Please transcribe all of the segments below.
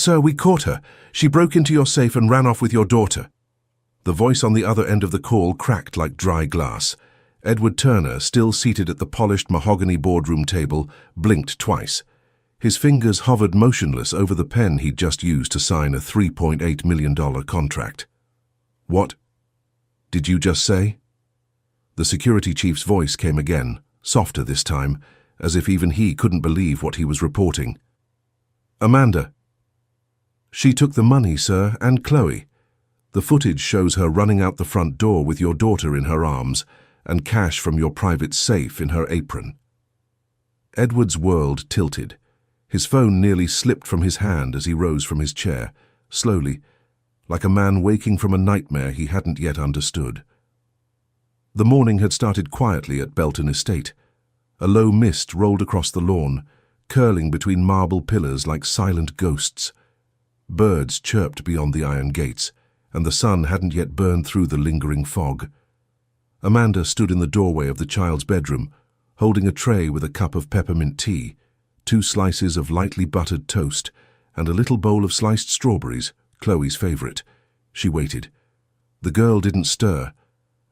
Sir, we caught her. She broke into your safe and ran off with your daughter." The voice on the other end of the call cracked like dry glass. Edward Turner, still seated at the polished mahogany boardroom table, blinked twice. His fingers hovered motionless over the pen he'd just used to sign a $3.8 million contract. "What did you just say?" The security chief's voice came again, softer this time, as if even he couldn't believe what he was reporting. "Amanda." "She took the money, sir, and Chloe. The footage shows her running out the front door with your daughter in her arms and cash from your private safe in her apron." Edward's world tilted. His phone nearly slipped from his hand as he rose from his chair, slowly, like a man waking from a nightmare he hadn't yet understood. The morning had started quietly at Belton Estate. A low mist rolled across the lawn, curling between marble pillars like silent ghosts. Birds chirped beyond the iron gates, and the sun hadn't yet burned through the lingering fog. Amanda stood in the doorway of the child's bedroom, holding a tray with a cup of peppermint tea, 2 slices of lightly buttered toast, and a little bowl of sliced strawberries, Chloe's favorite. She waited. The girl didn't stir.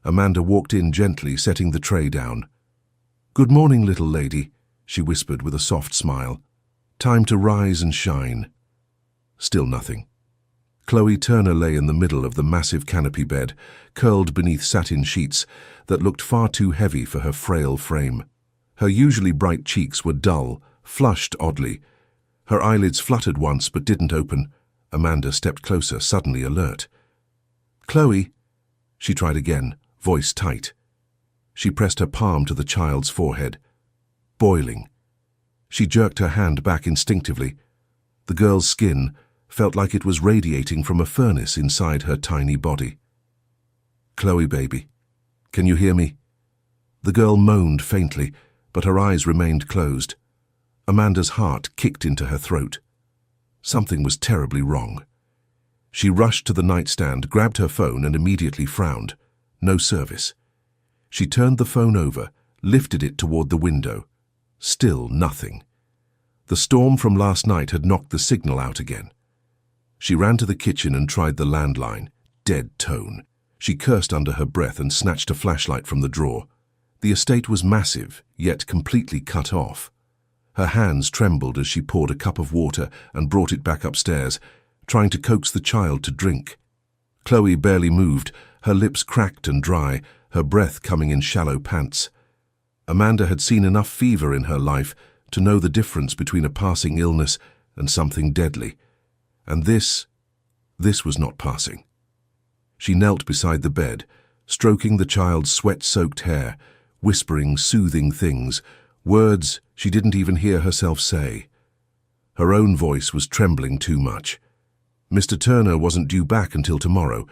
Amanda walked in gently, setting the tray down. "Good morning, little lady," she whispered with a soft smile. "Time to rise and shine." Still nothing. Chloe Turner lay in the middle of the massive canopy bed, curled beneath satin sheets that looked far too heavy for her frail frame. Her usually bright cheeks were dull, flushed oddly. Her eyelids fluttered once but didn't open. Amanda stepped closer, suddenly alert. "Chloe," she tried again, voice tight. She pressed her palm to the child's forehead. Boiling. She jerked her hand back instinctively. The girl's skin felt like it was radiating from a furnace inside her tiny body. "Chloe, baby, can you hear me?" The girl moaned faintly, but her eyes remained closed. Amanda's heart kicked into her throat. Something was terribly wrong. She rushed to the nightstand, grabbed her phone, and immediately frowned. No service. She turned the phone over, lifted it toward the window. Still nothing. The storm from last night had knocked the signal out again. She ran to the kitchen and tried the landline. Dead tone. She cursed under her breath and snatched a flashlight from the drawer. The estate was massive, yet completely cut off. Her hands trembled as she poured a cup of water and brought it back upstairs, trying to coax the child to drink. Chloe barely moved, her lips cracked and dry, her breath coming in shallow pants. Amanda had seen enough fever in her life to know the difference between a passing illness and something deadly. And this was not passing. She knelt beside the bed, stroking the child's sweat-soaked hair, whispering soothing things, words she didn't even hear herself say. Her own voice was trembling too much. Mr. Turner wasn't due back until tomorrow.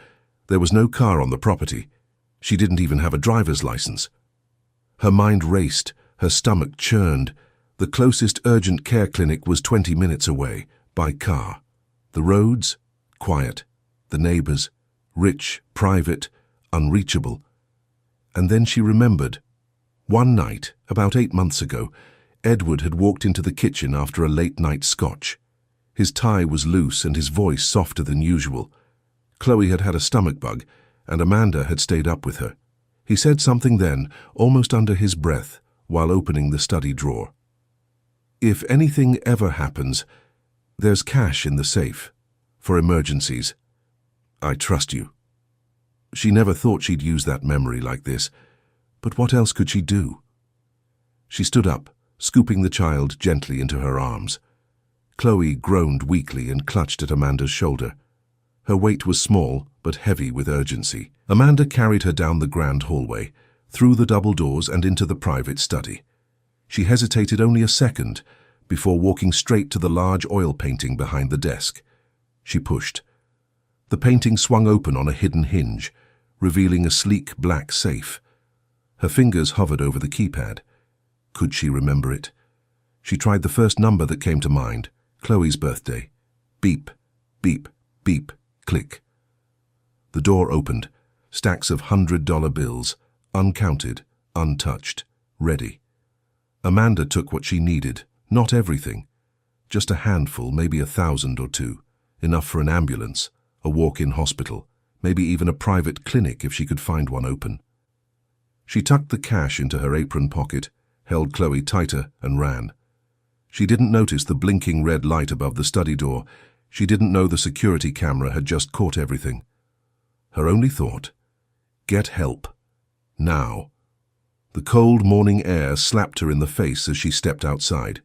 There was no car on the property. She didn't even have a driver's license. Her mind raced, her stomach churned. The closest urgent care clinic was 20 minutes away, by car. The roads? Quiet. The neighbors? Rich, private, unreachable. And then she remembered. One night, about 8 months ago, Edward had walked into the kitchen after a late-night scotch. His tie was loose and his voice softer than usual. Chloe had had a stomach bug, and Amanda had stayed up with her. He said something then, almost under his breath, while opening the study drawer. "If anything ever happens, there's cash in the safe, for emergencies. I trust you." She never thought she'd use that memory like this, but what else could she do? She stood up, scooping the child gently into her arms. Chloe groaned weakly and clutched at Amanda's shoulder. Her weight was small, but heavy with urgency. Amanda carried her down the grand hallway, through the double doors and into the private study. She hesitated only a second before walking straight to the large oil painting behind the desk. She pushed. The painting swung open on a hidden hinge, revealing a sleek black safe. Her fingers hovered over the keypad. Could she remember it? She tried the first number that came to mind, Chloe's birthday. Beep, beep, beep, click. The door opened, stacks of $100 bills, uncounted, untouched, ready. Amanda took what she needed, not everything, just a handful, maybe 1,000 or 2. Enough for an ambulance, a walk-in hospital, maybe even a private clinic if she could find one open. She tucked the cash into her apron pocket, held Chloe tighter, and ran. She didn't notice the blinking red light above the study door. She didn't know the security camera had just caught everything. Her only thought, get help. Now. The cold morning air slapped her in the face as she stepped outside.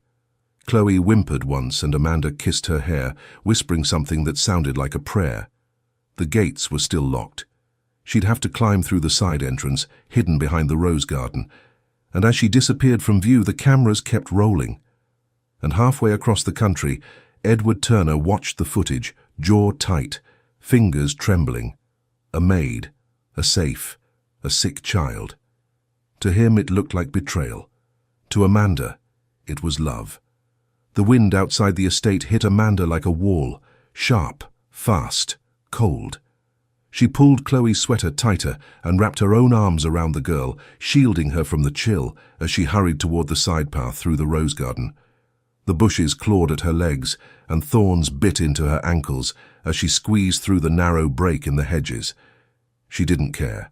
Chloe whimpered once and Amanda kissed her hair, whispering something that sounded like a prayer. The gates were still locked. She'd have to climb through the side entrance, hidden behind the rose garden. And as she disappeared from view, the cameras kept rolling. And halfway across the country, Edward Turner watched the footage, jaw tight, fingers trembling. A maid, a safe, a sick child. To him it looked like betrayal. To Amanda, it was love. The wind outside the estate hit Amanda like a wall, sharp, fast, cold. She pulled Chloe's sweater tighter and wrapped her own arms around the girl, shielding her from the chill as she hurried toward the side path through the rose garden. The bushes clawed at her legs and thorns bit into her ankles as she squeezed through the narrow break in the hedges. She didn't care.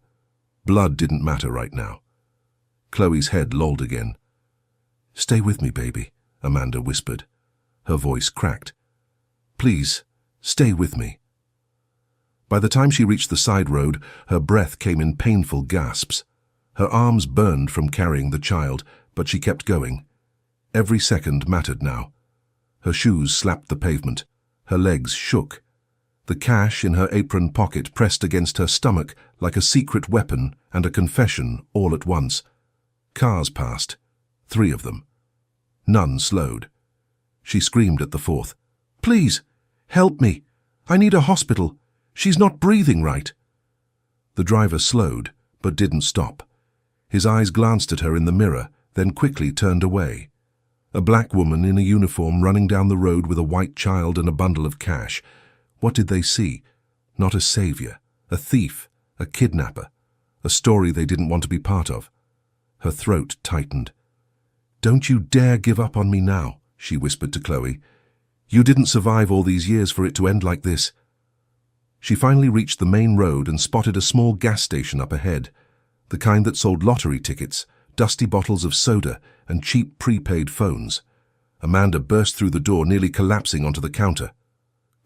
Blood didn't matter right now. Chloe's head lolled again. "Stay with me, baby," Amanda whispered. Her voice cracked. "Please, stay with me." By the time she reached the side road, her breath came in painful gasps. Her arms burned from carrying the child, but she kept going. Every second mattered now. Her shoes slapped the pavement. Her legs shook. The cash in her apron pocket pressed against her stomach like a secret weapon and a confession all at once. Cars passed, 3 of them. None slowed. She screamed at the 4th. "Please, help me. I need a hospital. She's not breathing right." The driver slowed, but didn't stop. His eyes glanced at her in the mirror, then quickly turned away. A black woman in a uniform running down the road with a white child and a bundle of cash. What did they see? Not a savior, a thief, a kidnapper, a story they didn't want to be part of. Her throat tightened. "Don't you dare give up on me now," she whispered to Chloe. "You didn't survive all these years for it to end like this." She finally reached the main road and spotted a small gas station up ahead, the kind that sold lottery tickets, dusty bottles of soda, and cheap prepaid phones. Amanda burst through the door, nearly collapsing onto the counter.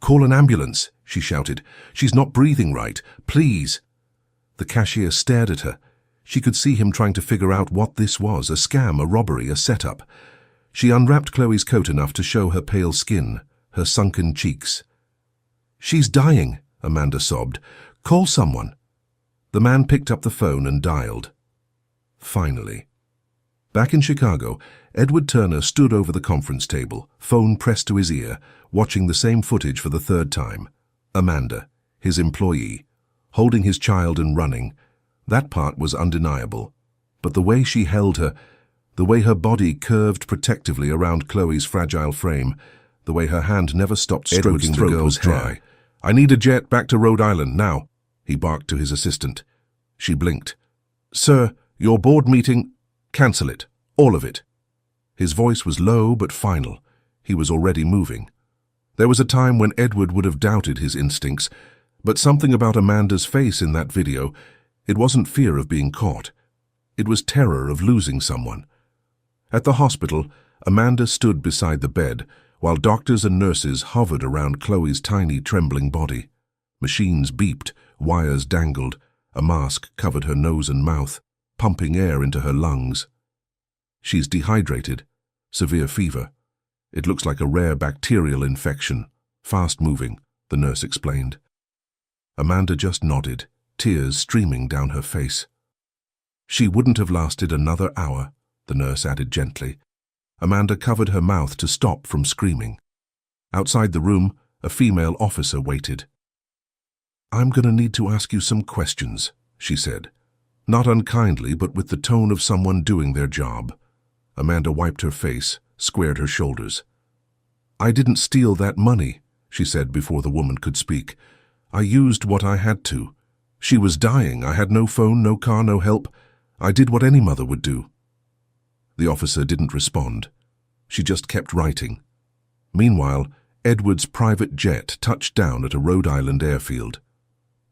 "Call an ambulance," she shouted. "She's not breathing right. Please." The cashier stared at her. She could see him trying to figure out what this was, a scam, a robbery, a setup. She unwrapped Chloe's coat enough to show her pale skin, her sunken cheeks. "She's dying," Amanda sobbed. "Call someone." The man picked up the phone and dialed. Finally. Back in Chicago, Edward Turner stood over the conference table, phone pressed to his ear, watching the same footage for the 3rd time. Amanda, his employee, holding his child and running. That part was undeniable. But the way she held her, the way her body curved protectively around Chloe's fragile frame, the way her hand never stopped stroking the girl's hair. "I need a jet back to Rhode Island, now," he barked to his assistant. She blinked. "Sir, your board meeting, cancel it, all of it." His voice was low but final. He was already moving. There was a time when Edward would have doubted his instincts, but something about Amanda's face in that video, it wasn't fear of being caught. It was terror of losing someone. At the hospital, Amanda stood beside the bed, while doctors and nurses hovered around Chloe's tiny, trembling body. Machines beeped, wires dangled, a mask covered her nose and mouth, pumping air into her lungs. "She's dehydrated, severe fever. It looks like a rare bacterial infection, fast-moving," the nurse explained. Amanda just nodded, tears streaming down her face. "She wouldn't have lasted another hour," the nurse added gently. Amanda covered her mouth to stop from screaming. Outside the room, a female officer waited. "I'm going to need to ask you some questions," she said. Not unkindly, but with the tone of someone doing their job. Amanda wiped her face, squared her shoulders. "I didn't steal that money," she said before the woman could speak. "I used what I had to. She was dying. I had no phone, no car, no help. I did what any mother would do." The officer didn't respond. She just kept writing. Meanwhile, Edward's private jet touched down at a Rhode Island airfield.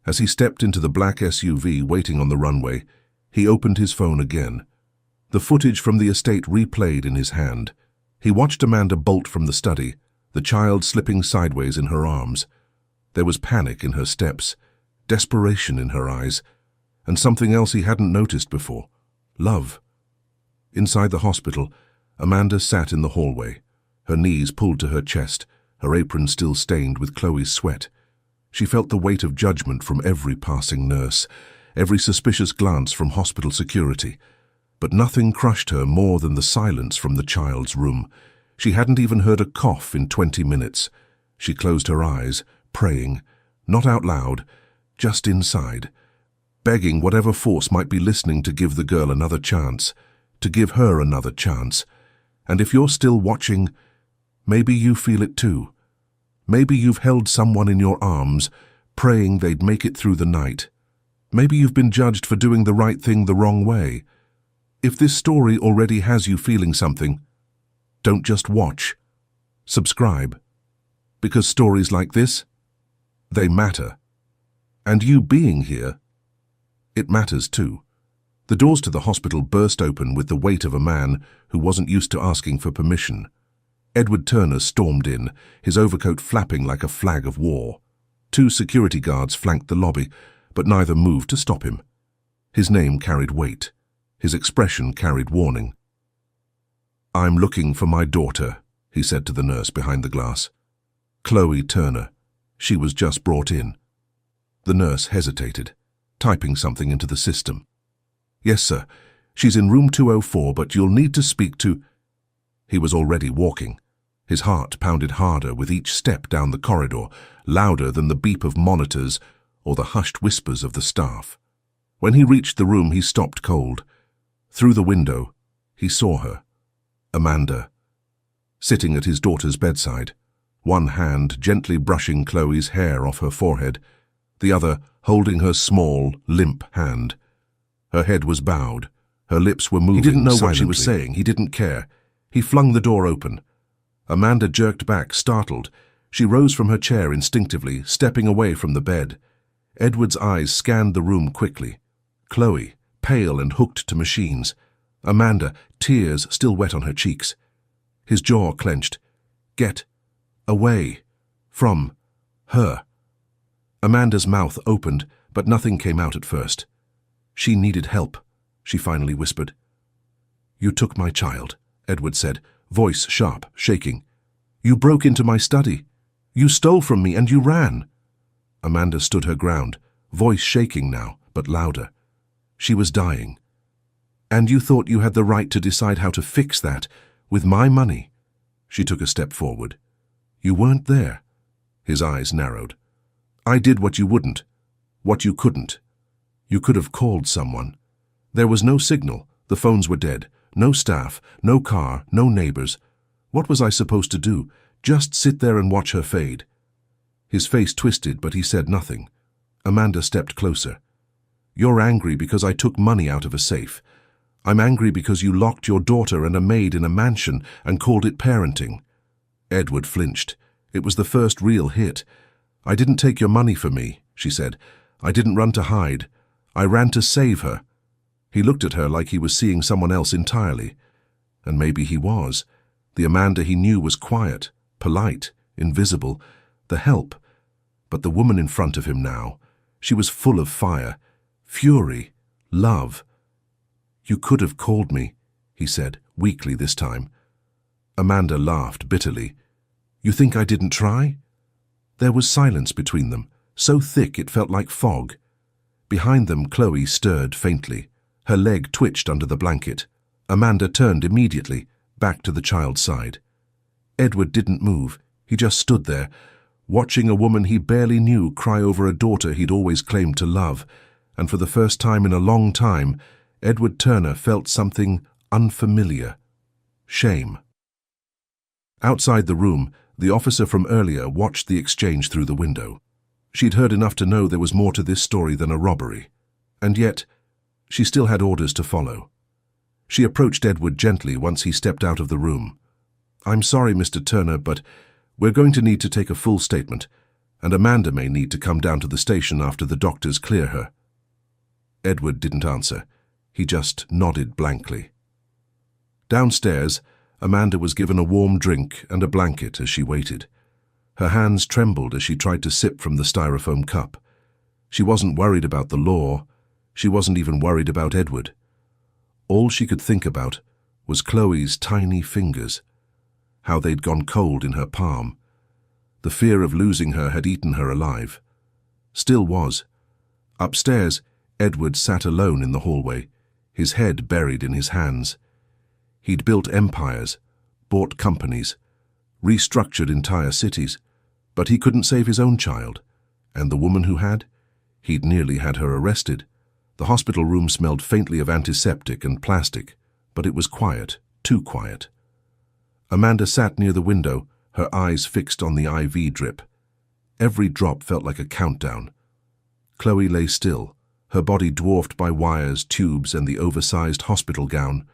As he stepped into the black SUV waiting on the runway, he opened his phone again. The footage from the estate replayed in his hand. He watched Amanda bolt from the study, the child slipping sideways in her arms. There was panic in her steps, desperation in her eyes, and something else he hadn't noticed before: love. Inside the hospital, Amanda sat in the hallway, her knees pulled to her chest, her apron still stained with Chloe's sweat. She felt the weight of judgment from every passing nurse, every suspicious glance from hospital security. But nothing crushed her more than the silence from the child's room. She hadn't even heard a cough in 20 minutes. She closed her eyes, praying, not out loud, just inside, begging whatever force might be listening to give the girl another chance, to give her another chance. And if you're still watching, maybe you feel it too. Maybe you've held someone in your arms, praying they'd make it through the night. Maybe you've been judged for doing the right thing the wrong way. If this story already has you feeling something, don't just watch. Subscribe. Because stories like this, they matter. And you being here, it matters too. The doors to the hospital burst open with the weight of a man who wasn't used to asking for permission. Edward Turner stormed in, his overcoat flapping like a flag of war. 2 security guards flanked the lobby, but neither moved to stop him. His name carried weight. His expression carried warning. "I'm looking for my daughter," he said to the nurse behind the glass. "Chloe Turner. She was just brought in." The nurse hesitated, typing something into the system. "Yes, sir. She's in room 204, but you'll need to speak to—" He was already walking. His heart pounded harder with each step down the corridor, louder than the beep of monitors or the hushed whispers of the staff. When he reached the room, he stopped cold. Through the window, he saw her, Amanda, sitting at his daughter's bedside, one hand gently brushing Chloe's hair off her forehead, the other holding her small, limp hand. Her head was bowed, her lips were moving silently. He didn't know what she was saying, he didn't care. He flung the door open. Amanda jerked back, startled. She rose from her chair instinctively, stepping away from the bed. Edward's eyes scanned the room quickly. Chloe, pale and hooked to machines. Amanda, tears still wet on her cheeks. His jaw clenched. Get away from her. Amanda's mouth opened, but nothing came out at first. "She needed help," she finally whispered. "You took my child," Edward said, voice sharp, shaking. "You broke into my study. You stole from me and you ran." Amanda stood her ground, voice shaking now, but louder. She was dying. "And you thought you had the right to decide how to fix that, with my money?" She took a step forward. "You weren't there." His eyes narrowed. "I did what you wouldn't, what you couldn't. You could have called someone. There was no signal, the phones were dead, no staff, no car, no neighbors. What was I supposed to do? Just sit there and watch her fade?" His face twisted, but he said nothing. Amanda stepped closer. "You're angry because I took money out of a safe. I'm angry because you locked your daughter and a maid in a mansion and called it parenting." Edward flinched. It was the first real hit. "I didn't take your money for me," she said. "I didn't run to hide. I ran to save her." He looked at her like he was seeing someone else entirely. And maybe he was. The Amanda he knew was quiet, polite, invisible, the help. But the woman in front of him now, she was full of fire, fury, love. "You could have called me," he said, weakly this time. Amanda laughed bitterly. "You think I didn't try?" There was silence between them, so thick it felt like fog. Behind them, Chloe stirred faintly. Her leg twitched under the blanket. Amanda turned immediately, back to the child's side. Edward didn't move. He just stood there, watching a woman he barely knew cry over a daughter he'd always claimed to love. And for the first time in a long time, Edward Turner felt something unfamiliar. Shame. Outside the room, the officer from earlier watched the exchange through the window. She'd heard enough to know there was more to this story than a robbery. And yet, she still had orders to follow. She approached Edward gently once he stepped out of the room. "I'm sorry, Mr. Turner, but We're going to need to take a full statement, and Amanda may need to come down to the station after the doctors clear her." Edward didn't answer. He just nodded blankly. Downstairs, Amanda was given a warm drink and a blanket as she waited. Her hands trembled as she tried to sip from the styrofoam cup. She wasn't worried about the law. She wasn't even worried about Edward. All she could think about was Chloe's tiny fingers, how they'd gone cold in her palm. The fear of losing her had eaten her alive. Still was. Upstairs, Edward sat alone in the hallway, his head buried in his hands. He'd built empires, bought companies, restructured entire cities, but he couldn't save his own child. And the woman who had? He'd nearly had her arrested. The hospital room smelled faintly of antiseptic and plastic, but it was quiet, too quiet. Amanda sat near the window, her eyes fixed on the IV drip. Every drop felt like a countdown. Chloe lay still, her body dwarfed by wires, tubes, and the oversized hospital gown.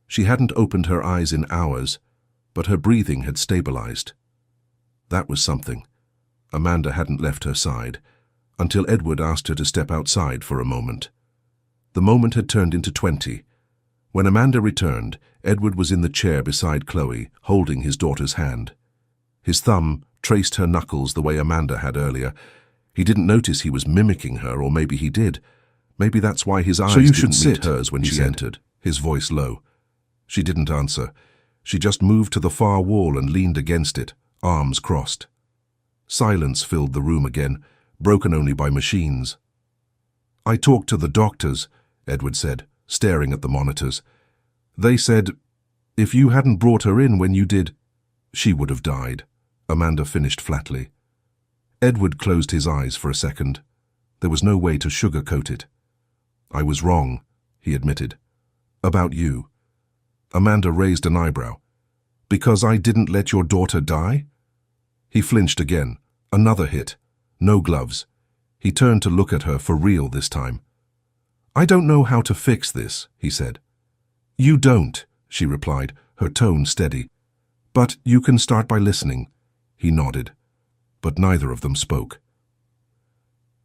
She hadn't opened her eyes in hours, but her breathing had stabilized. That was something. Amanda hadn't left her side, until Edward asked her to step outside for a moment. The moment had turned into 20. When Amanda returned, Edward was in the chair beside Chloe, holding his daughter's hand. His thumb traced her knuckles the way Amanda had earlier. He didn't notice he was mimicking her, or maybe he did. Maybe that's why his eyes didn't meet hers when she entered, his voice low. She didn't answer. She just moved to the far wall and leaned against it, arms crossed. Silence filled the room again, broken only by machines. "I talked to the doctors," Edward said, staring at the monitors. "They said, if you hadn't brought her in when you did, she would have died," Amanda finished flatly. Edward closed his eyes for a second. There was no way to sugarcoat it. "I was wrong," he admitted. "About you." Amanda raised an eyebrow. "Because I didn't let your daughter die?" He flinched again. Another hit. No gloves. He turned to look at her for real this time. "I don't know how to fix this," he said. "You don't," she replied, her tone steady. "But you can start by listening." He nodded. But neither of them spoke.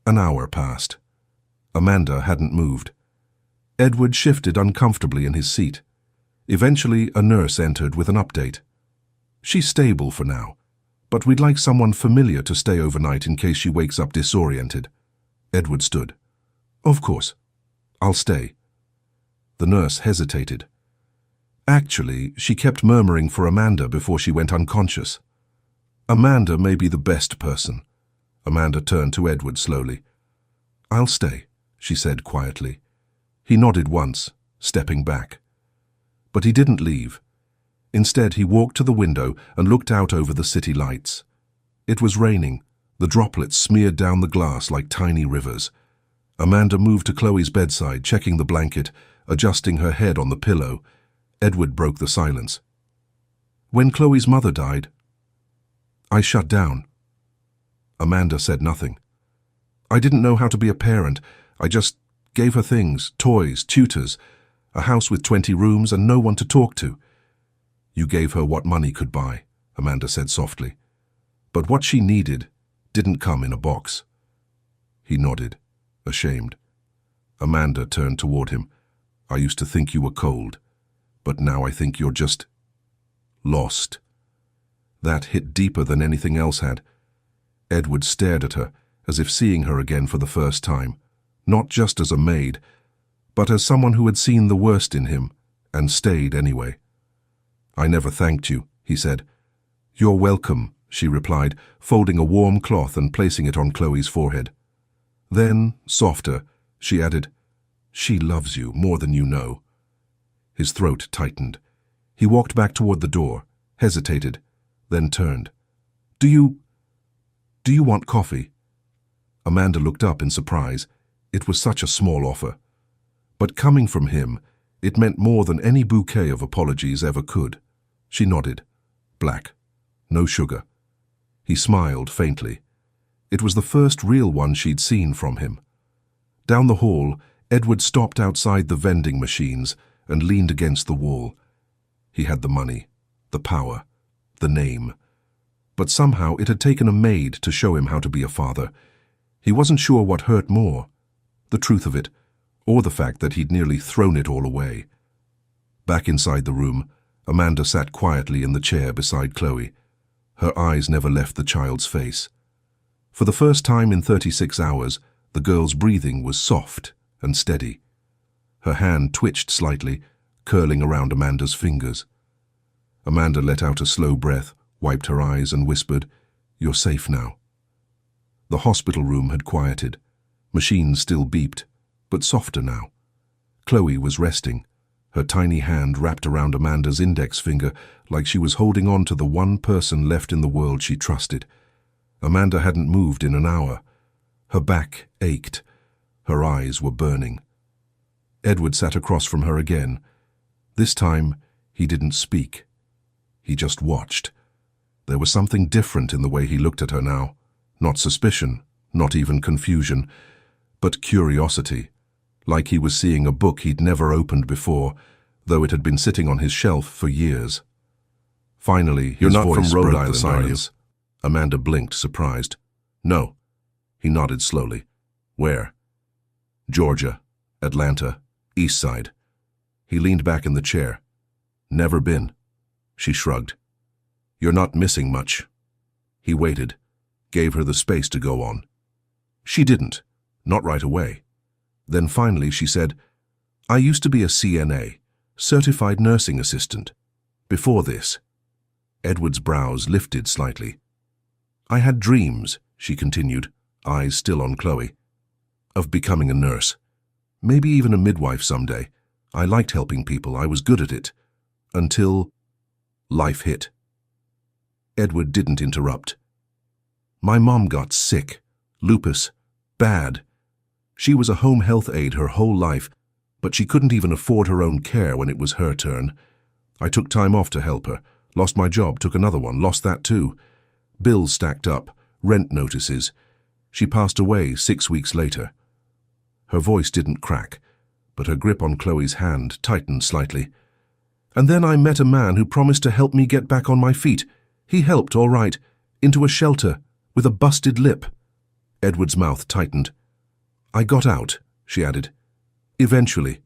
An hour passed. Amanda hadn't moved. Edward shifted uncomfortably in his seat. Eventually, a nurse entered with an update. "She's stable for now, but we'd like someone familiar to stay overnight in case she wakes up disoriented." Edward stood. "Of course. I'll stay." The nurse hesitated. Actually, she kept murmuring for Amanda before she went unconscious. "Amanda may be the best person." Amanda turned to Edward slowly. "I'll stay," she said quietly. He nodded once, stepping back. But he didn't leave. Instead, he walked to the window and looked out over the city lights. It was raining. The droplets smeared down the glass like tiny rivers. Amanda moved to Chloe's bedside, checking the blanket, adjusting her head on the pillow. Edward broke the silence. "When Chloe's mother died, I shut down." Amanda said nothing. "I didn't know how to be a parent. I just gave her things, toys, tutors, a house with 20 rooms and no one to talk to." "You gave her what money could buy," Amanda said softly. "But what she needed didn't come in a box." He nodded, ashamed. Amanda turned toward him. "I used to think you were cold, but now I think you're just lost." That hit deeper than anything else had. Edward stared at her, as if seeing her again for the first time, not just as a maid, but as someone who had seen the worst in him, and stayed anyway. "I never thanked you," he said. "You're welcome," she replied, folding a warm cloth and placing it on Chloe's forehead. Then, softer, she added, "She loves you more than you know." His throat tightened. He walked back toward the door, hesitated, then turned. Do you want coffee?" Amanda looked up in surprise. It was such a small offer. But coming from him, it meant more than any bouquet of apologies ever could. She nodded. Black. No sugar. He smiled faintly. It was the first real one she'd seen from him. Down the hall, Edward stopped outside the vending machines and leaned against the wall. He had the money, the power, the name. but somehow it had taken a maid to show him how to be a father. He wasn't sure what hurt more, the truth of it, or the fact that he'd nearly thrown it all away. Back inside the room, Amanda sat quietly in the chair beside Chloe. Her eyes never left the child's face. For the first time in 36 hours, the girl's breathing was soft and steady. Her hand twitched slightly, curling around Amanda's fingers. Amanda let out a slow breath, wiped her eyes and whispered, "You're safe now." The hospital room had quieted. Machines still beeped, but softer now. Chloe was resting, her tiny hand wrapped around Amanda's index finger like she was holding on to the one person left in the world she trusted. Amanda hadn't moved in an hour. Her back ached. Her eyes were burning. Edward sat across from her again. This time, he didn't speak. He just watched. There was something different in the way he looked at her now. Not suspicion, not even confusion, but curiosity, like he was seeing a book he'd never opened before, though it had been sitting on his shelf for years. Finally, his voice broke the silence. Amanda blinked, surprised. "No." He nodded slowly. "Where?" "Georgia, Atlanta, East Side." He leaned back in the chair. "Never been." She shrugged. "You're not missing much." He waited, gave her the space to go on. She didn't, not right away. Then finally she said, "I used to be a CNA, certified nursing assistant. Before this." Edward's brows lifted slightly. "I had dreams," she continued, eyes still on Chloe, "of becoming a nurse. Maybe even a midwife someday. I liked helping people, I was good at it. Until life hit." Edward didn't interrupt. "My mom got sick. Lupus. Bad. She was a home health aide her whole life, but she couldn't even afford her own care when it was her turn. I took time off to help her, lost my job, took another one, lost that too. Bills stacked up, rent notices. She passed away 6 weeks later." Her voice didn't crack, but her grip on Chloe's hand tightened slightly. "And then I met a man who promised to help me get back on my feet. He helped, all right, into a shelter, with a busted lip." Edward's mouth tightened. "I got out," she added. "Eventually.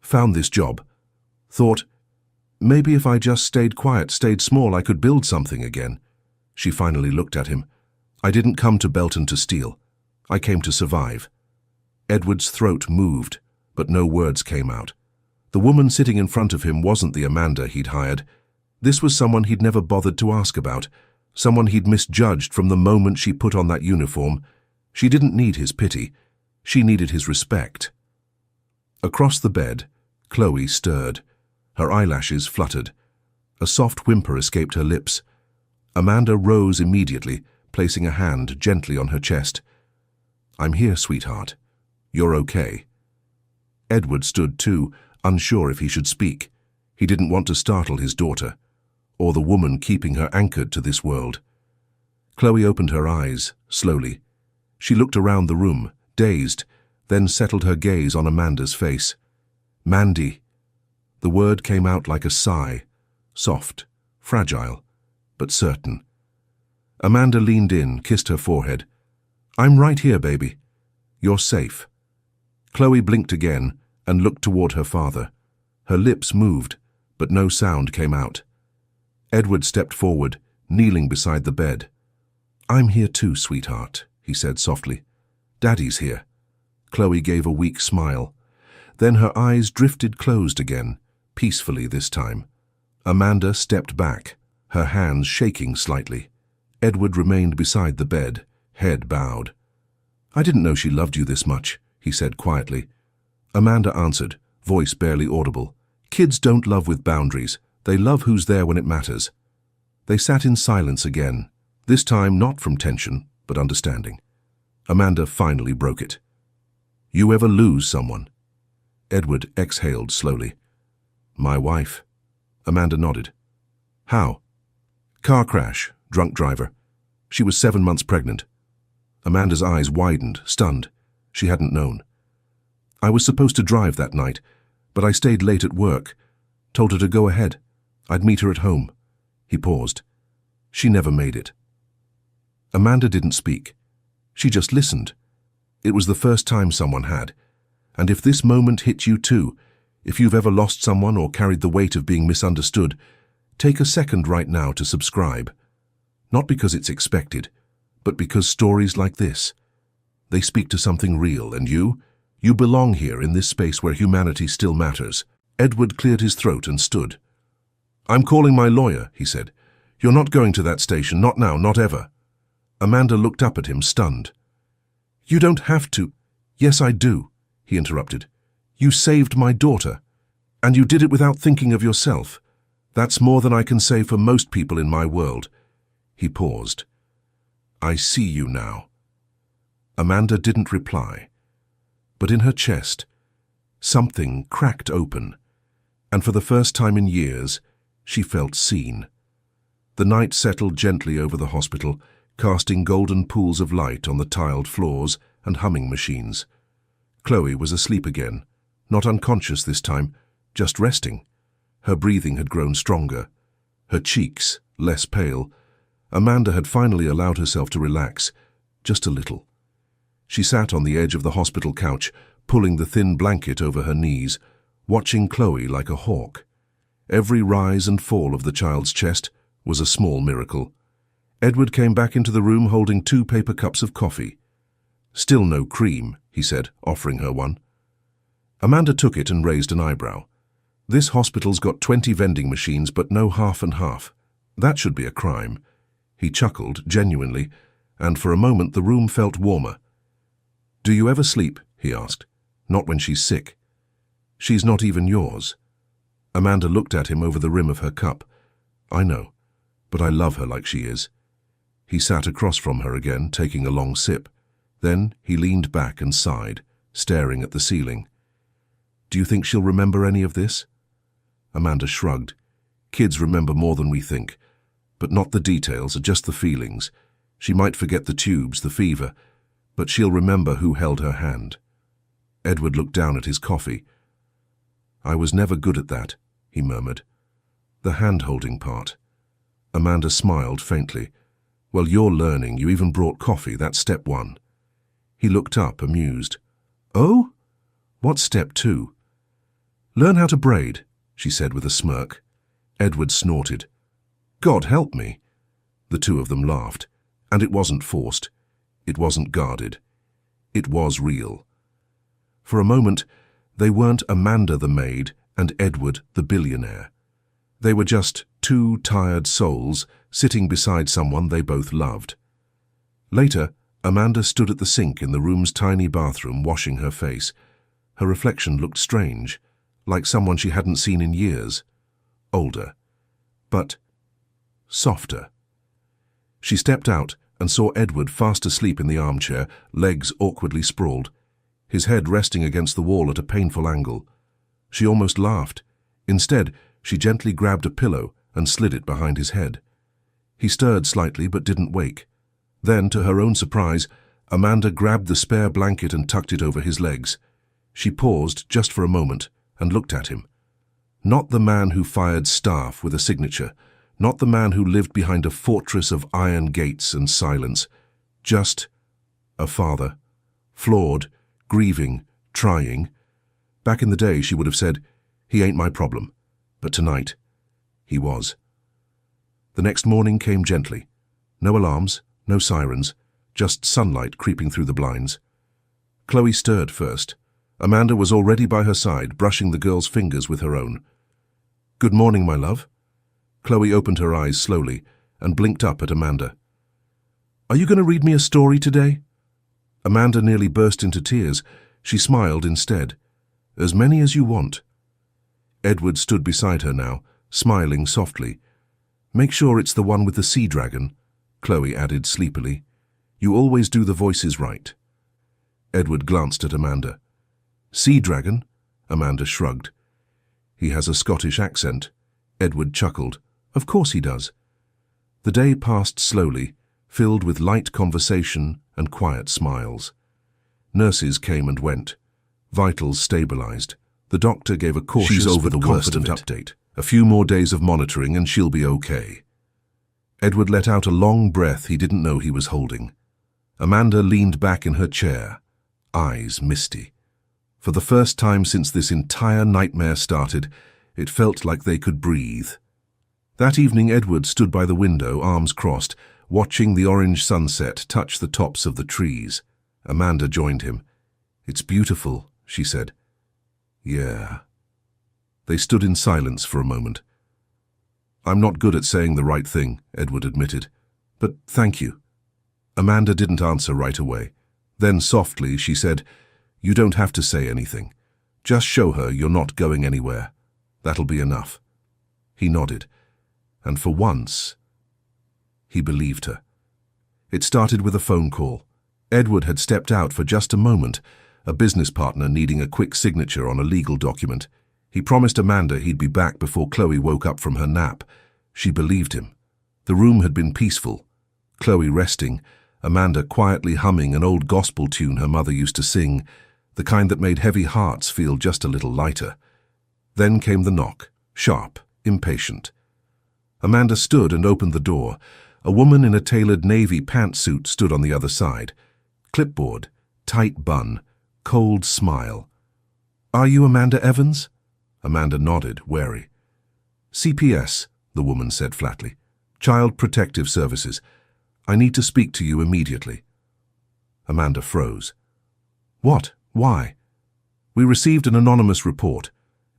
Found this job. Thought, maybe if I just stayed quiet, stayed small, I could build something again." She finally looked at him. "I didn't come to Belton to steal. I came to survive." Edward's throat moved, but no words came out. The woman sitting in front of him wasn't the Amanda he'd hired. This was someone he'd never bothered to ask about, someone he'd misjudged from the moment she put on that uniform. She didn't need his pity. She needed his respect. Across the bed, Chloe stirred. Her eyelashes fluttered. A soft whimper escaped her lips. Amanda rose immediately, placing a hand gently on her chest. "I'm here, sweetheart. You're okay." Edward stood too, unsure if he should speak. He didn't want to startle his daughter, or the woman keeping her anchored to this world. Chloe opened her eyes, slowly. She looked around the room, dazed, then settled her gaze on Amanda's face. "Mandy." The word came out like a sigh, soft, fragile, but certain. Amanda leaned in, kissed her forehead. "I'm right here, baby. You're safe." Chloe blinked again and looked toward her father. Her lips moved, but no sound came out. Edward stepped forward, kneeling beside the bed. "I'm here too, sweetheart," he said softly. "Daddy's here." Chloe gave a weak smile. Then her eyes drifted closed again, peacefully this time. Amanda stepped back, her hands shaking slightly. Edward remained beside the bed, head bowed. "I didn't know she loved you this much," he said quietly. Amanda answered, voice barely audible. "Kids don't love with boundaries. They love who's there when it matters." They sat in silence again, this time not from tension, but understanding. Amanda finally broke it. "You ever lose someone?" Edward exhaled slowly. "My wife." Amanda nodded. "How?" "Car crash, drunk driver. She was 7 months pregnant." Amanda's eyes widened, stunned. She hadn't known. "I was supposed to drive that night, but I stayed late at work. Told her to go ahead. I'd meet her at home." He paused. "She never made it." Amanda didn't speak. She just listened. It was the first time someone had. And if this moment hit you too, if you've ever lost someone or carried the weight of being misunderstood, take a second right now to subscribe. Not because it's expected, but because stories like this, they speak to something real, and you belong here in this space where humanity still matters. Edward cleared his throat and stood. "I'm calling my lawyer," he said. "You're not going to that station, not now, not ever." Amanda looked up at him, stunned. "You don't have to." "Yes, I do," he interrupted. "You saved my daughter, and you did it without thinking of yourself. That's more than I can say for most people in my world." He paused. "I see you now." Amanda didn't reply, but in her chest, something cracked open, and for the first time in years, she felt seen. The night settled gently over the hospital, casting golden pools of light on the tiled floors and humming machines. Chloe was asleep again, not unconscious this time, just resting. Her breathing had grown stronger, her cheeks less pale. Amanda had finally allowed herself to relax, just a little. She sat on the edge of the hospital couch, pulling the thin blanket over her knees, watching Chloe like a hawk. Every rise and fall of the child's chest was a small miracle. Edward came back into the room holding 2 paper cups of coffee. "Still no cream," he said, offering her one. Amanda took it and raised an eyebrow. "This hospital's got 20 vending machines, but no half and half. That should be a crime." He chuckled, genuinely, and for a moment the room felt warmer. "Do you ever sleep?" he asked. "Not when she's sick." "She's not even yours." Amanda looked at him over the rim of her cup. "I know, but I love her like she is." He sat across from her again, taking a long sip. Then he leaned back and sighed, staring at the ceiling. "Do you think she'll remember any of this?" Amanda shrugged. "Kids remember more than we think, but not the details, just the feelings. She might forget the tubes, the fever, but she'll remember who held her hand." Edward looked down at his coffee. "I was never good at that," he murmured. "The hand-holding part." Amanda smiled faintly. "Well, you're learning. You even brought coffee. That's step 1. He looked up, amused. "Oh? What's step 2? "Learn how to braid," she said with a smirk. Edward snorted. "God help me." The two of them laughed, and it wasn't forced. It wasn't guarded. It was real. For a moment, they weren't Amanda the maid and Edward the billionaire. They were just 2 tired souls sitting beside someone they both loved. Later, Amanda stood at the sink in the room's tiny bathroom washing her face. Her reflection looked strange, like someone she hadn't seen in years. Older, but softer. She stepped out and saw Edward fast asleep in the armchair, legs awkwardly sprawled, his head resting against the wall at a painful angle. She almost laughed. Instead, she gently grabbed a pillow and slid it behind his head. He stirred slightly but didn't wake. Then, to her own surprise, Amanda grabbed the spare blanket and tucked it over his legs. She paused just for a moment and looked at him. Not the man who fired staff with a signature, not the man who lived behind a fortress of iron gates and silence, just a father, flawed, grieving, trying. Back in the day, she would have said, "He ain't my problem," but tonight, he was. The next morning came gently. No alarms, no sirens, just sunlight creeping through the blinds. Chloe stirred first. Amanda was already by her side, brushing the girl's fingers with her own. "Good morning, my love." Chloe opened her eyes slowly and blinked up at Amanda. "Are you going to read me a story today?" Amanda nearly burst into tears. She smiled instead. "As many as you want." Edward stood beside her now, smiling softly. "Make sure it's the one with the sea dragon," Chloe added sleepily. "You always do the voices right." Edward glanced at Amanda. "Sea dragon?" Amanda shrugged. "He has a Scottish accent." Edward chuckled. "Of course he does." The day passed slowly, filled with light conversation and quiet smiles. Nurses came and went. Vitals stabilized. The doctor gave a cautious "She's over but the worst of confident it. update. A few more days of monitoring and she'll be okay." Edward let out a long breath he didn't know he was holding. Amanda leaned back in her chair, eyes misty. For the first time since this entire nightmare started, it felt like they could breathe. That evening Edward stood by the window, arms crossed, watching the orange sunset touch the tops of the trees. Amanda joined him. "It's beautiful," she said. "Yeah." They stood in silence for a moment. "I'm not good at saying the right thing," Edward admitted. "But thank you." Amanda didn't answer right away. Then softly she said, "You don't have to say anything. Just show her you're not going anywhere. That'll be enough." He nodded. And for once, he believed her. It started with a phone call. Edward had stepped out for just a moment, a business partner needing a quick signature on a legal document. He promised Amanda he'd be back before Chloe woke up from her nap. She believed him. The room had been peaceful. Chloe resting, Amanda quietly humming an old gospel tune her mother used to sing, the kind that made heavy hearts feel just a little lighter. Then came the knock, sharp, impatient. Amanda stood and opened the door. A woman in a tailored navy pantsuit stood on the other side. Clipboard, tight bun, cold smile. "Are you Amanda Evans?" Amanda nodded, wary. "CPS," the woman said flatly. "Child Protective Services. I need to speak to you immediately." Amanda froze. "What? Why?" "We received an anonymous report,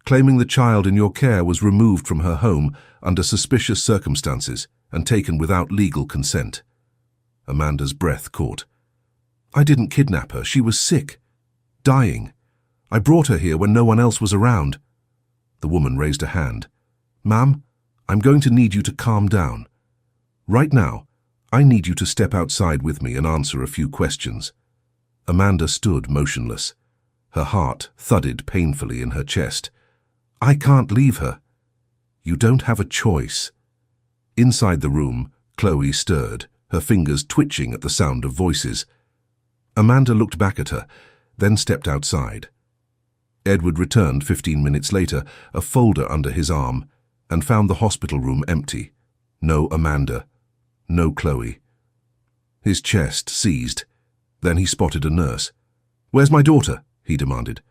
claiming the child in your care was removed from her home under suspicious circumstances and taken without legal consent." Amanda's breath caught. "I didn't kidnap her. She was sick. Dying. I brought her here when no one else was around." The woman raised a hand. "Ma'am, I'm going to need you to calm down. Right now, I need you to step outside with me and answer a few questions." Amanda stood motionless. Her heart thudded painfully in her chest. "I can't leave her." "You don't have a choice." Inside the room, Chloe stirred, her fingers twitching at the sound of voices. Amanda looked back at her, then stepped outside. Edward returned 15 minutes later, a folder under his arm, and found the hospital room empty. No Amanda. No Chloe. His chest seized. Then he spotted a nurse. "Where's my daughter?" he demanded.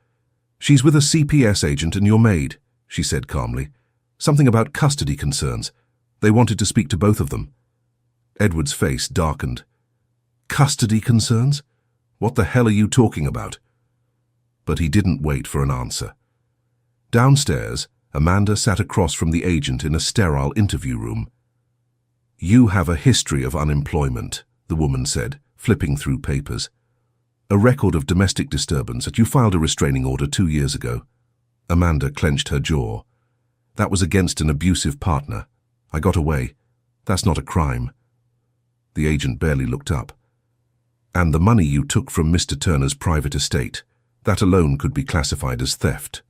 "She's with a CPS agent and your maid," she said calmly. "Something about custody concerns. They wanted to speak to both of them." Edward's face darkened. "Custody concerns? What the hell are you talking about?" But he didn't wait for an answer. Downstairs, Amanda sat across from the agent in a sterile interview room. "You have a history of unemployment," the woman said, flipping through papers. "A record of domestic disturbance that you filed a restraining order 2 years ago." Amanda clenched her jaw. "That was against an abusive partner. I got away. That's not a crime." The agent barely looked up. "And the money you took from Mr. Turner's private estate, that alone could be classified as theft."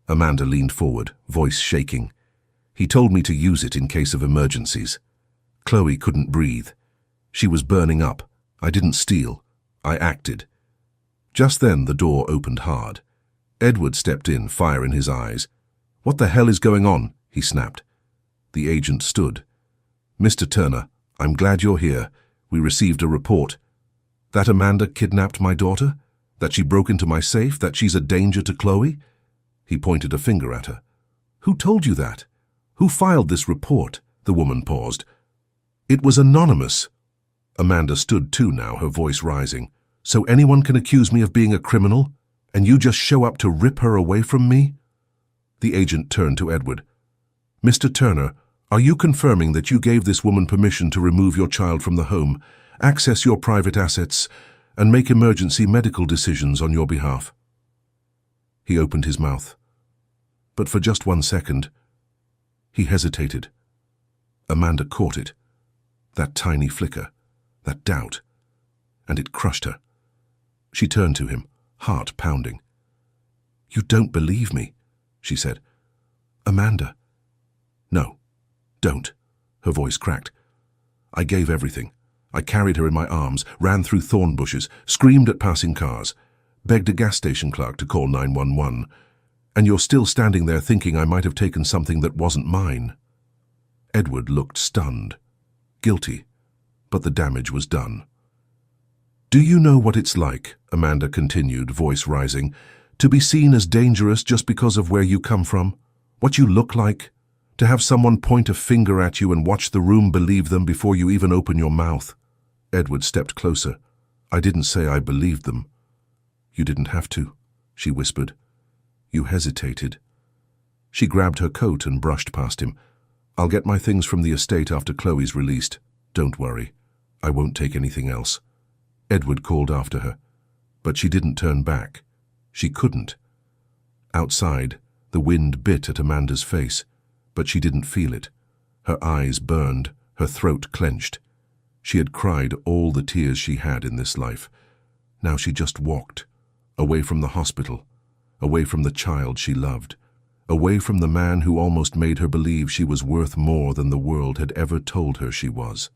Amanda leaned forward, voice shaking. "He told me to use it in case of emergencies." Chloe couldn't breathe. She was burning up. "I didn't steal. I acted." Just then the door opened hard. Edward stepped in, fire in his eyes. "What the hell is going on?" he snapped. The agent stood. "Mr. Turner, I'm glad you're here. We received a report. That Amanda kidnapped my daughter? That she broke into my safe? That she's a danger to Chloe?" He pointed a finger at her. "Who told you that? Who filed this report?" The woman paused. "It was anonymous." Amanda stood too now, her voice rising. "So anyone can accuse me of being a criminal? And you just show up to rip her away from me?" The agent turned to Edward. "Mr. Turner, are you confirming that you gave this woman permission to remove your child from the home, access your private assets, and make emergency medical decisions on your behalf?" He opened his mouth. But for just 1 second, he hesitated. Amanda caught it. That tiny flicker, that doubt, and it crushed her. She turned to him, heart pounding. "You don't believe me," she said. "Amanda." "No, don't," her voice cracked. "I gave everything. I carried her in my arms, ran through thorn bushes, screamed at passing cars, begged a gas station clerk to call 911, and you're still standing there thinking I might have taken something that wasn't mine." Edward looked stunned. guilty, but the damage was done. "Do you know what it's like," Amanda continued, voice rising, "to be seen as dangerous just because of where you come from, what you look like, to have someone point a finger at you and watch the room believe them before you even open your mouth?" Edward stepped closer. "I didn't say I believed them." "You didn't have to," she whispered. "You hesitated." She grabbed her coat and brushed past him. "I'll get my things from the estate after Chloe's released. Don't worry. I won't take anything else." Edward called after her, but she didn't turn back. She couldn't. Outside, the wind bit at Amanda's face, but she didn't feel it. Her eyes burned, her throat clenched. She had cried all the tears she had in this life. Now she just walked, away from the hospital, away from the child she loved, away from the man who almost made her believe she was worth more than the world had ever told her she was.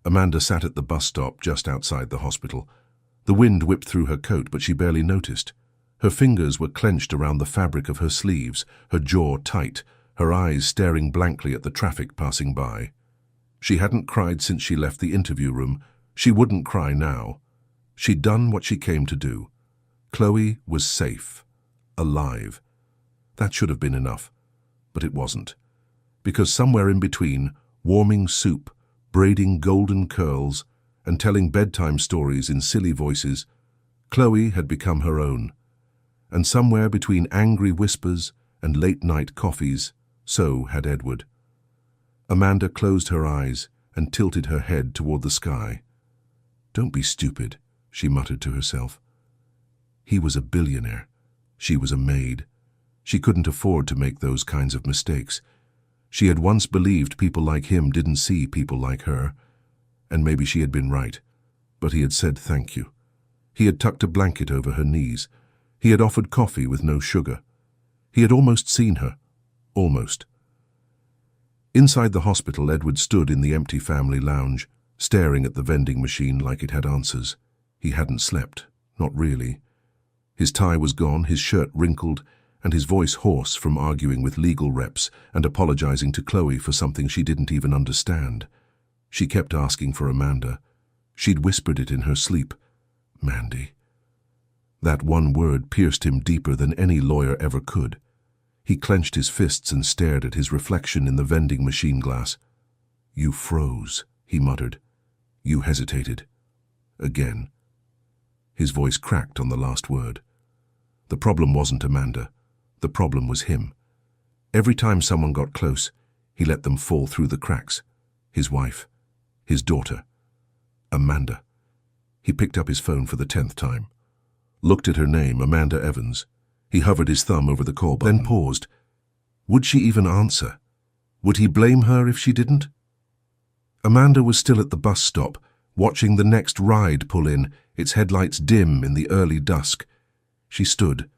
Amanda sat at the bus stop just outside the hospital. The wind whipped through her coat, but she barely noticed. Her fingers were clenched around the fabric of her sleeves, her jaw tight, her eyes staring blankly at the traffic passing by. She hadn't cried since she left the interview room. She wouldn't cry now. She'd done what she came to do. Chloe was safe, alive. That should have been enough, but it wasn't. Because somewhere in between, warming soup, braiding golden curls, and telling bedtime stories in silly voices, Chloe had become her own. And somewhere between angry whispers and late-night coffees, so had Edward. Amanda closed her eyes and tilted her head toward the sky. "Don't be stupid," she muttered to herself. He was a billionaire. She was a maid. She couldn't afford to make those kinds of mistakes. She had once believed people like him didn't see people like her. And maybe she had been right. But he had said thank you. He had tucked a blanket over her knees. He had offered coffee with no sugar. He had almost seen her. Almost. Inside the hospital, Edward stood in the empty family lounge, staring at the vending machine like it had answers. He hadn't slept. Not really. His tie was gone, his shirt wrinkled, and his voice hoarse from arguing with legal reps and apologizing to Chloe for something she didn't even understand. She kept asking for Amanda. She'd whispered it in her sleep. Mandy. That one word pierced him deeper than any lawyer ever could. He clenched his fists and stared at his reflection in the vending machine glass. "You froze," he muttered. "You hesitated." Again. His voice cracked on the last word. The problem wasn't Amanda. The problem was him. Every time someone got close, he let them fall through the cracks. His wife. His daughter. Amanda. He picked up his phone for the 10th time. Looked at her name, Amanda Evans. He hovered his thumb over the call button, then paused. Would she even answer? Would he blame her if she didn't? Amanda was still at the bus stop, watching the next ride pull in, its headlights dim in the early dusk. She stood.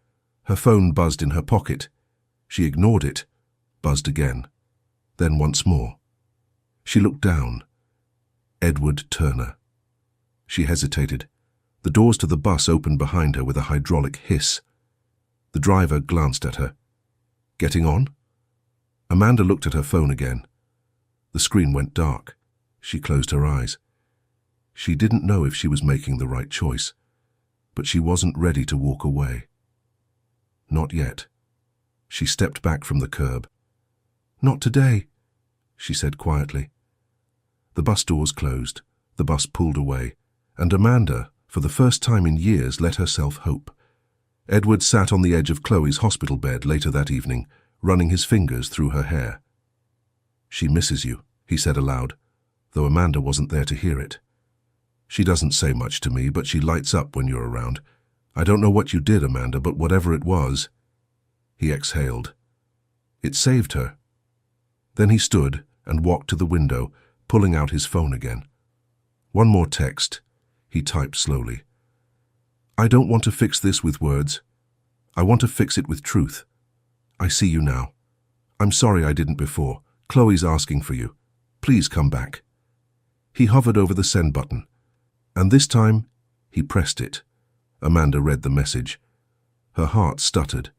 Her phone buzzed in her pocket. She ignored it, buzzed again, then once more. She looked down. Edward Turner. She hesitated. The doors to the bus opened behind her with a hydraulic hiss. The driver glanced at her. Getting on? Amanda looked at her phone again. The screen went dark. She closed her eyes. She didn't know if she was making the right choice, but she wasn't ready to walk away. Not yet. She stepped back from the curb. "Not today," she said quietly. The bus doors closed, the bus pulled away, and Amanda, for the first time in years, let herself hope. Edward sat on the edge of Chloe's hospital bed later that evening, running his fingers through her hair. "She misses you," he said aloud, though Amanda wasn't there to hear it. "She doesn't say much to me, but she lights up when you're around. I don't know what you did, Amanda, but whatever it was..." He exhaled. It saved her. Then he stood and walked to the window, pulling out his phone again. One more text. He typed slowly. "I don't want to fix this with words. I want to fix it with truth. I see you now. I'm sorry I didn't before. Chloe's asking for you. Please come back." He hovered over the send button, and this time he pressed it. Amanda read the message. Her heart stuttered.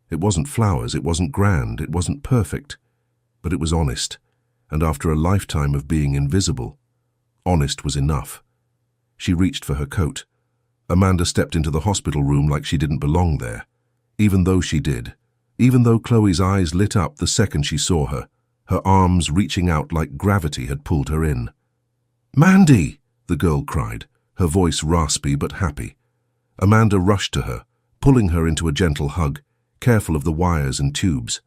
It wasn't flowers, it wasn't grand, it wasn't perfect, but it was honest. and after a lifetime of being invisible, honest was enough. She reached for her coat. Amanda stepped into the hospital room like she didn't belong there, even though she did. Even though Chloe's eyes lit up the second she saw her, her arms reaching out like gravity had pulled her in. "Mandy!" the girl cried, her voice raspy but happy. Amanda rushed to her, pulling her into a gentle hug, careful of the wires and tubes.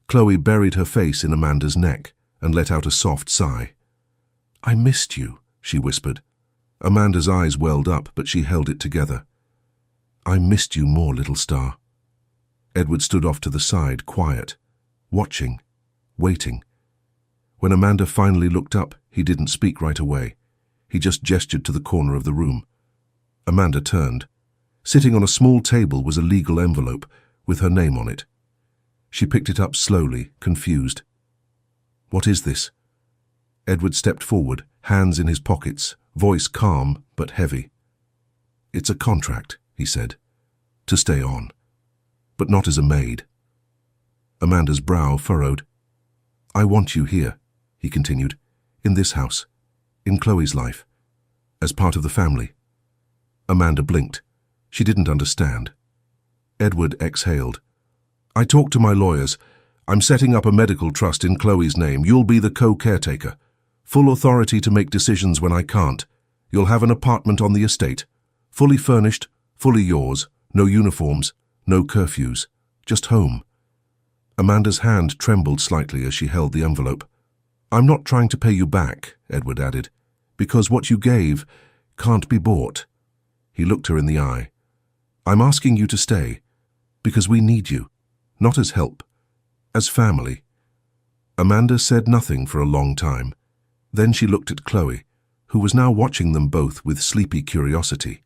Chloe buried her face in Amanda's neck and let out a soft sigh. "I missed you," she whispered. Amanda's eyes welled up, but she held it together. "I missed you more, little star." Edward stood off to the side, quiet, watching, waiting. When Amanda finally looked up, he didn't speak right away. He just gestured to the corner of the room. Amanda turned. Sitting on a small table was a legal envelope with her name on it. She picked it up slowly, confused. "What is this?" Edward stepped forward, hands in his pockets, voice calm but heavy. "It's a contract," he said, "to stay on, but not as a maid." Amanda's brow furrowed. "I want you here," he continued, "in this house, in Chloe's life, as part of the family." Amanda blinked. She didn't understand. Edward exhaled. "I talked to my lawyers. I'm setting up a medical trust in Chloe's name. You'll be the co-caretaker. Full authority to make decisions when I can't. You'll have an apartment on the estate. Fully furnished, fully yours. No uniforms, no curfews. Just home." Amanda's hand trembled slightly as she held the envelope. "I'm not trying to pay you back," Edward added, "because what you gave can't be bought." He looked her in the eye. "I'm asking you to stay, because we need you, not as help, as family." Amanda said nothing for a long time. Then she looked at Chloe, who was now watching them both with sleepy curiosity.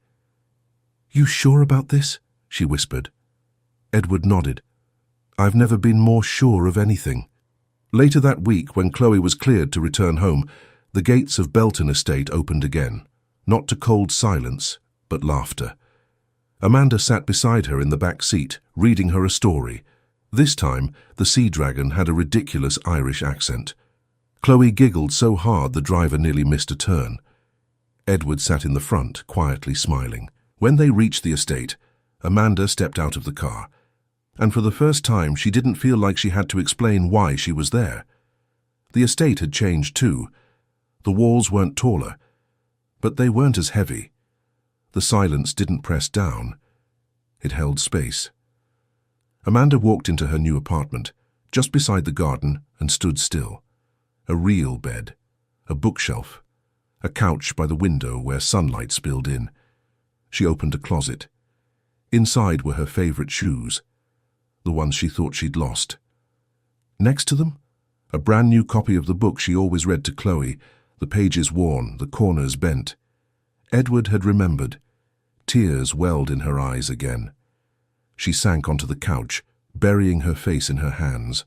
"You sure about this?" she whispered. Edward nodded. "I've never been more sure of anything." Later that week, when Chloe was cleared to return home, the gates of Belton Estate opened again, not to cold silence, but laughter. Amanda sat beside her in the back seat, reading her a story. This time, the sea dragon had a ridiculous Irish accent. Chloe giggled so hard the driver nearly missed a turn. Edward sat in the front, quietly smiling. When they reached the estate, Amanda stepped out of the car, and for the first time she didn't feel like she had to explain why she was there. The estate had changed too. The walls weren't taller, but they weren't as heavy. The silence didn't press down. It held space. Amanda walked into her new apartment, just beside the garden, and stood still. A real bed, a bookshelf, a couch by the window where sunlight spilled in. She opened a closet. Inside were her favorite shoes, the ones she thought she'd lost. Next to them, a brand new copy of the book she always read to Chloe, the pages worn, the corners bent. Edward had remembered. Tears welled in her eyes again. She sank onto the couch, burying her face in her hands,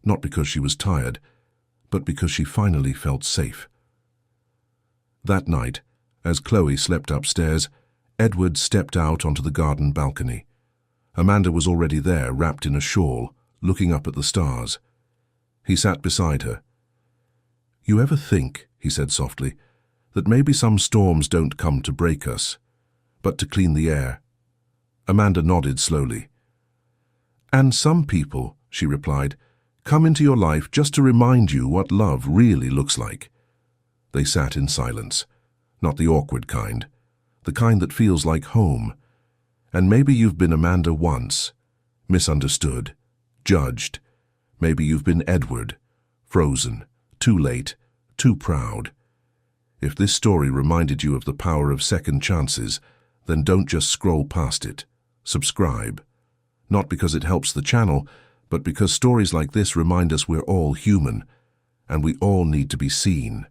not because she was tired, but because she finally felt safe. That night, as Chloe slept upstairs, Edward stepped out onto the garden balcony. Amanda was already there, wrapped in a shawl, looking up at the stars. He sat beside her. "You ever think," he said softly, "that maybe some storms don't come to break us, but to clean the air?" Amanda nodded slowly. "And some people," she replied, "come into your life just to remind you what love really looks like." They sat in silence, not the awkward kind, the kind that feels like home. And maybe you've been Amanda once, misunderstood, judged. Maybe you've been Edward, frozen, too late, too proud. If this story reminded you of the power of second chances, then don't just scroll past it. Subscribe. Not because it helps the channel, but because stories like this remind us we're all human, and we all need to be seen.